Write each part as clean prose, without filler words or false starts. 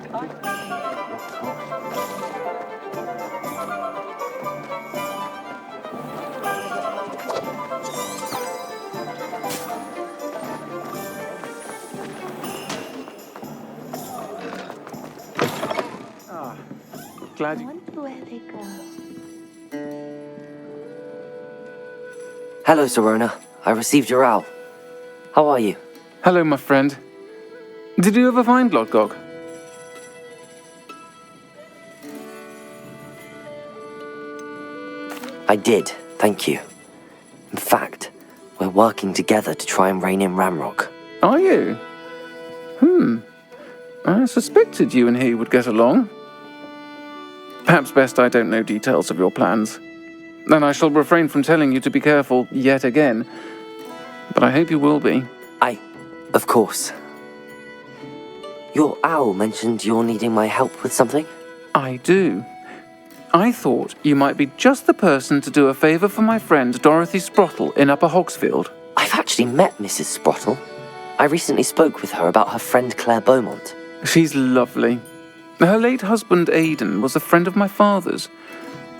Glad you... I wonder where they go. Hello, Serona. I received your owl. How are you? Hello, my friend. Did you ever find Lodgok? I did, thank you. In fact, we're working together to try and rein in Ramrock. Are you? I suspected you and he would get along. Perhaps best I don't know details of your plans. And I shall refrain from telling you to be careful yet again. But I hope you will be. Of course. Your owl mentioned you're needing my help with something? I do. I thought you might be just the person to do a favour for my friend Dorothy Sprottle in Upper Hogsfield. I've actually met Mrs. Sprottle. I recently spoke with her about her friend Claire Beaumont. She's lovely. Her late husband Aidan was a friend of my father's.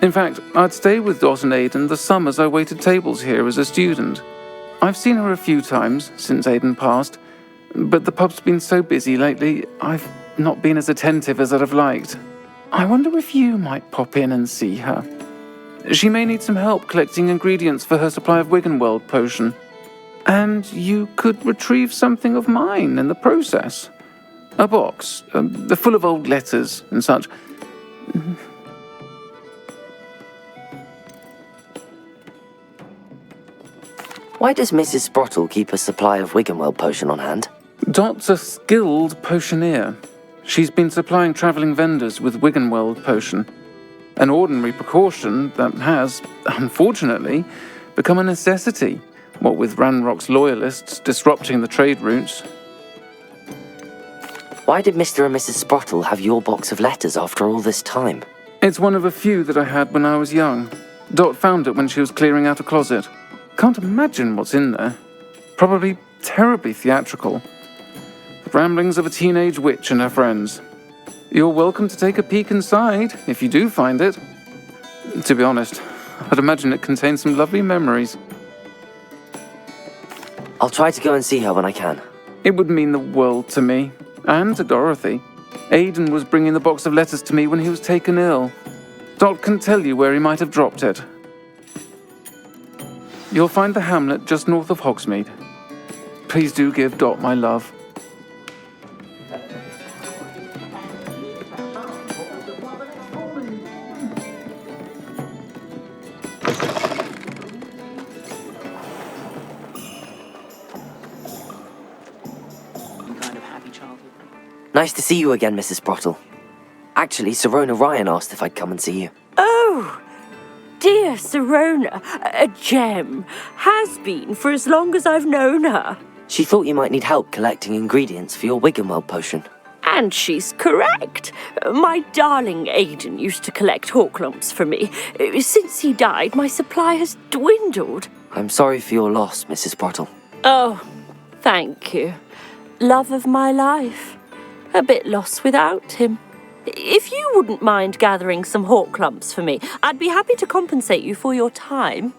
In fact, I'd stay with Dot and Aidan the summers I waited tables here as a student. I've seen her a few times since Aidan passed, but the pub's been so busy lately, I've not been as attentive as I'd have liked. I wonder if you might pop in and see her. She may need some help collecting ingredients for her supply of Wiggenweld potion. And you could retrieve something of mine in the process. A box, full of old letters and such. Why does Mrs. Sprottle keep a supply of Wiggenweld potion on hand? Dot's a skilled potioneer. She's been supplying travelling vendors with Wiggenweld potion. An ordinary precaution that has, unfortunately, become a necessity, what with Ranrock's loyalists disrupting the trade routes. Why did Mr. and Mrs. Sprottle have your box of letters after all this time? It's one of a few that I had when I was young. Dot found it when she was clearing out a closet. Can't imagine what's in there. Probably terribly theatrical. The ramblings of a teenage witch and her friends. You're welcome to take a peek inside, if you do find it. To be honest, I'd imagine it contains some lovely memories. I'll try to go and see her when I can. It would mean the world to me, and to Dorothy. Aidan was bringing the box of letters to me when he was taken ill. Dot can tell you where he might have dropped it. You'll find the hamlet just north of Hogsmeade. Please do give Dot my love. Nice to see you again, Mrs. Sprottle. Actually, Serona Ryan asked if I'd come and see you. Oh, dear Serona, a gem. Has been for as long as I've known her. She thought you might need help collecting ingredients for your Wiggenweld potion. And she's correct. My darling Aidan used to collect Horklumps for me. Since he died, my supply has dwindled. I'm sorry for your loss, Mrs. Sprottle. Oh, thank you. Love of my life. A bit lost without him. If you wouldn't mind gathering some Horklumps for me, I'd be happy to compensate you for your time.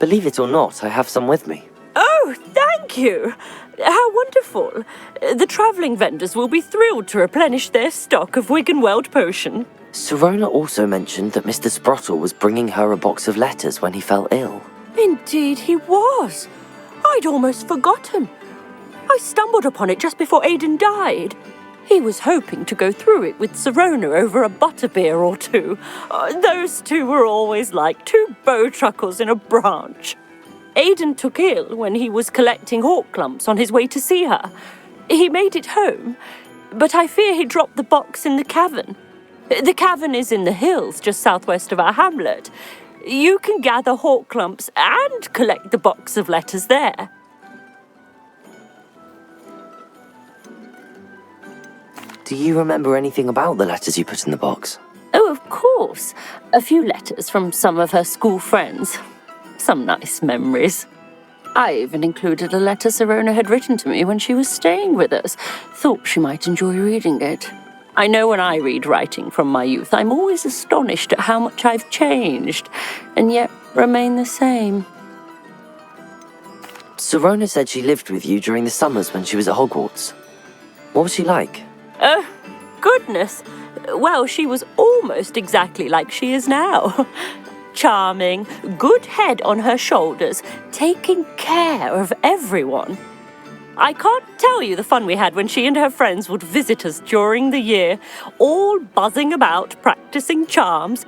Believe it or not, I have some with me. Oh, thank you. How wonderful. The travelling vendors will be thrilled to replenish their stock of Wiggenweld potion. Serona also mentioned that Mr. Sprottle was bringing her a box of letters when he fell ill. Indeed he was. I'd almost forgotten. I stumbled upon it just before Aidan died. He was hoping to go through it with Serona over a butterbeer or two. Those two were always like two bowtruckles in a branch. Aidan took ill when he was collecting Horklumps on his way to see her. He made it home, but I fear he dropped the box in the cavern. The cavern is in the hills just southwest of our hamlet. You can gather Horklumps and collect the box of letters there. Do you remember anything about the letters you put in the box? Oh, of course. A few letters from some of her school friends. Some nice memories. I even included a letter Sirona had written to me when she was staying with us. Thought she might enjoy reading it. I know when I read writing from my youth, I'm always astonished at how much I've changed, and yet remain the same. Sirona said she lived with you during the summers when she was at Hogwarts. What was she like? Oh, goodness. Well, she was almost exactly like she is now. Charming, good head on her shoulders, taking care of everyone. I can't tell you the fun we had when she and her friends would visit us during the year, all buzzing about, practicing charms.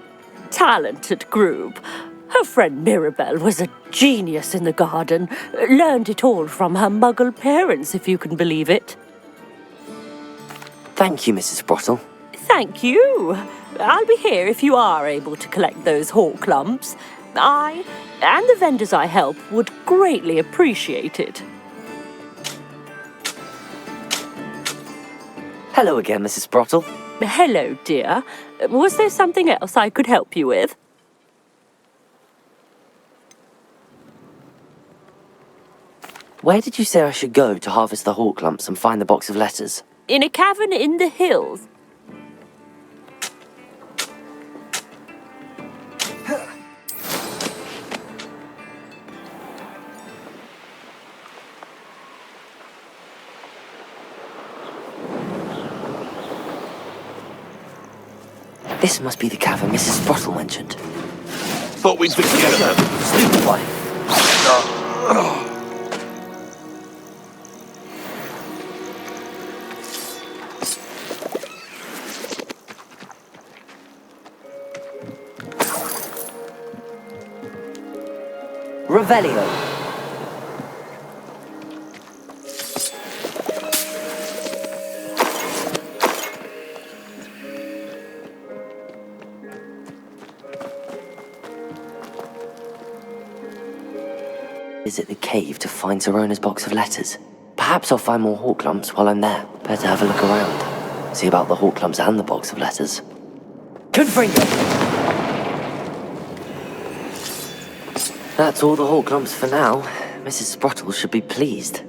Talented group. Her friend Mirabelle was a genius in the garden. Learned it all from her muggle parents, if you can believe it. Thank you, Mrs. Sprottle. Thank you. I'll be here if you are able to collect those hawk lumps. I, and the vendors I help, would greatly appreciate it. Hello again, Mrs. Sprottle. Hello, dear. Was there something else I could help you with? Where did you say I should go to harvest the hawk lumps and find the box of letters? In a cavern in the hills. This must be the cavern Mrs. Sprottle mentioned. Thought we'd be together. Stupid boy. Revelio. Visit the cave to find Sirona's box of letters. Perhaps I'll find more hawk lumps while I'm there. Better have a look around. See about the hawk lumps and the box of letters. Confringo! That's all the hawk lumps for now. Mrs. Sprottle should be pleased.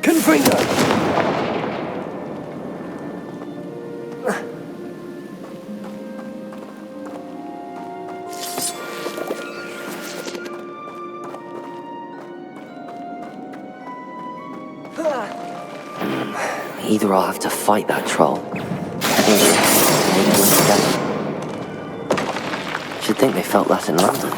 Confringo! Either I'll have to fight that troll, or maybe win together. Should think they felt that in London.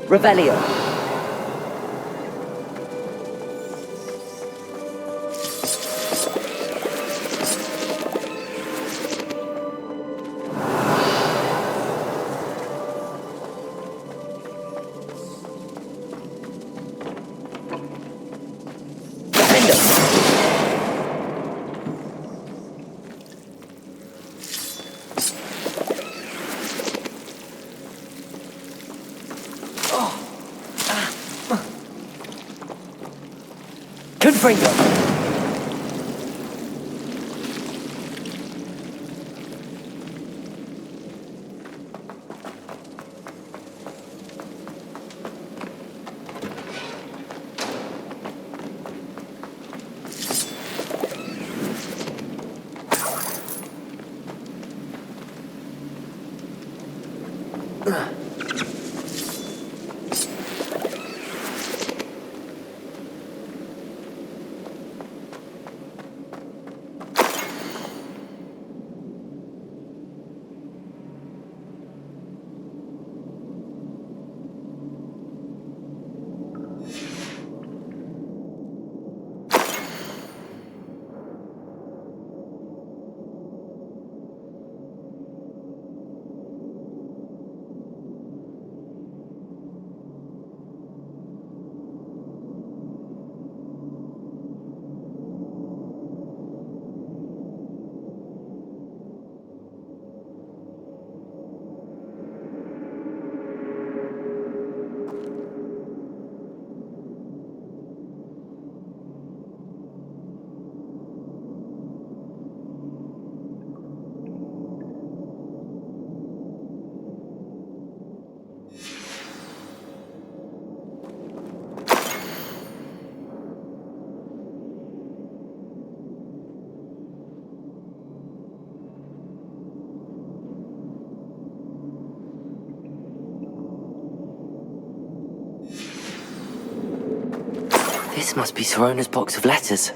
Revelio. Confringo. This must be Sirona's box of letters.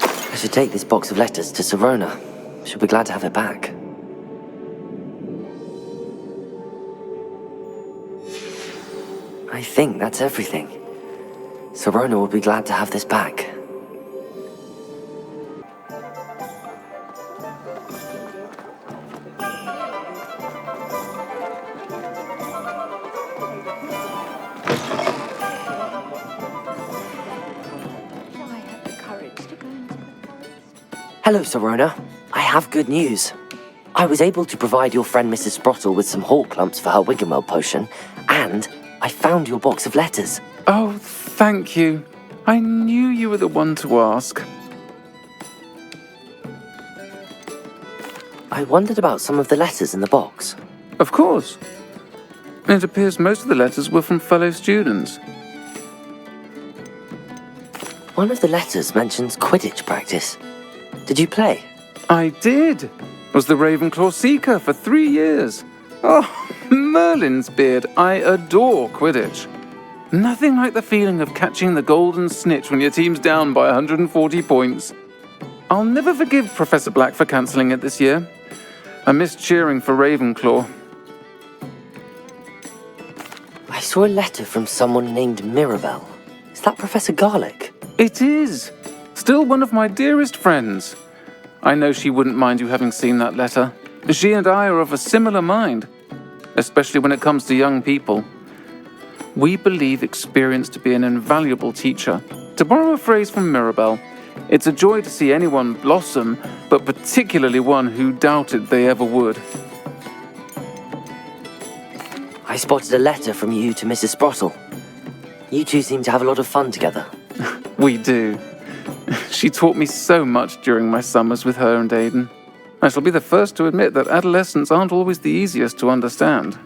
I should take this box of letters to Sirona. She'll be glad to have it back. I think that's everything. Sirona will be glad to have this back. Shall I have the courage to go into the forest? Hello, Sirona. I have good news. I was able to provide your friend Mrs. Sprottle with some hawk lumps for her Wiggenweld potion, and I found your box of letters. Oh, thank you. I knew you were the one to ask. I wondered about some of the letters in the box. Of course. It appears most of the letters were from fellow students. One of the letters mentions Quidditch practice. Did you play? I did. Was the Ravenclaw Seeker for 3 years. Oh, Merlin's beard. I adore Quidditch. Nothing like the feeling of catching the golden snitch when your team's down by 140 points. I'll never forgive Professor Black for cancelling it this year. I missed cheering for Ravenclaw. I saw a letter from someone named Mirabelle. Is that Professor Garlick? It is. Still one of my dearest friends. I know she wouldn't mind you having seen that letter. She and I are of a similar mind, especially when it comes to young people. We believe experience to be an invaluable teacher. To borrow a phrase from Mirabelle, it's a joy to see anyone blossom, but particularly one who doubted they ever would. I spotted a letter from you to Mrs. Sprottle. You two seem to have a lot of fun together. We do. She taught me so much during my summers with her and Aidan. I shall be the first to admit that adolescents aren't always the easiest to understand.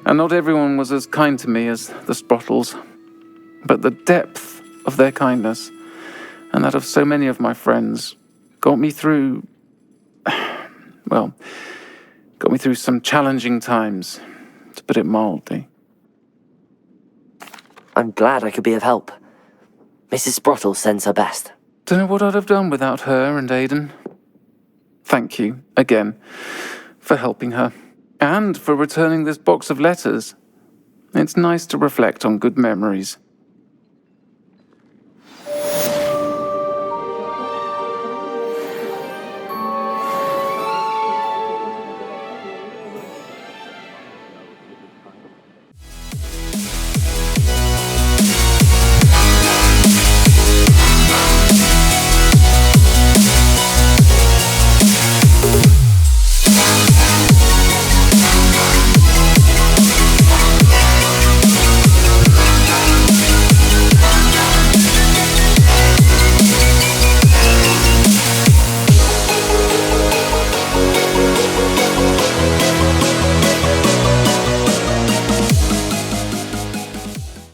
And not everyone was as kind to me as the Sprottles. But the depth of their kindness, and that of so many of my friends, got me through some challenging times, to put it mildly. I'm glad I could be of help. Mrs. Sprottle sends her best. Don't know what I'd have done without her and Aidan. Thank you, again, for helping her, and for returning this box of letters. It's nice to reflect on good memories.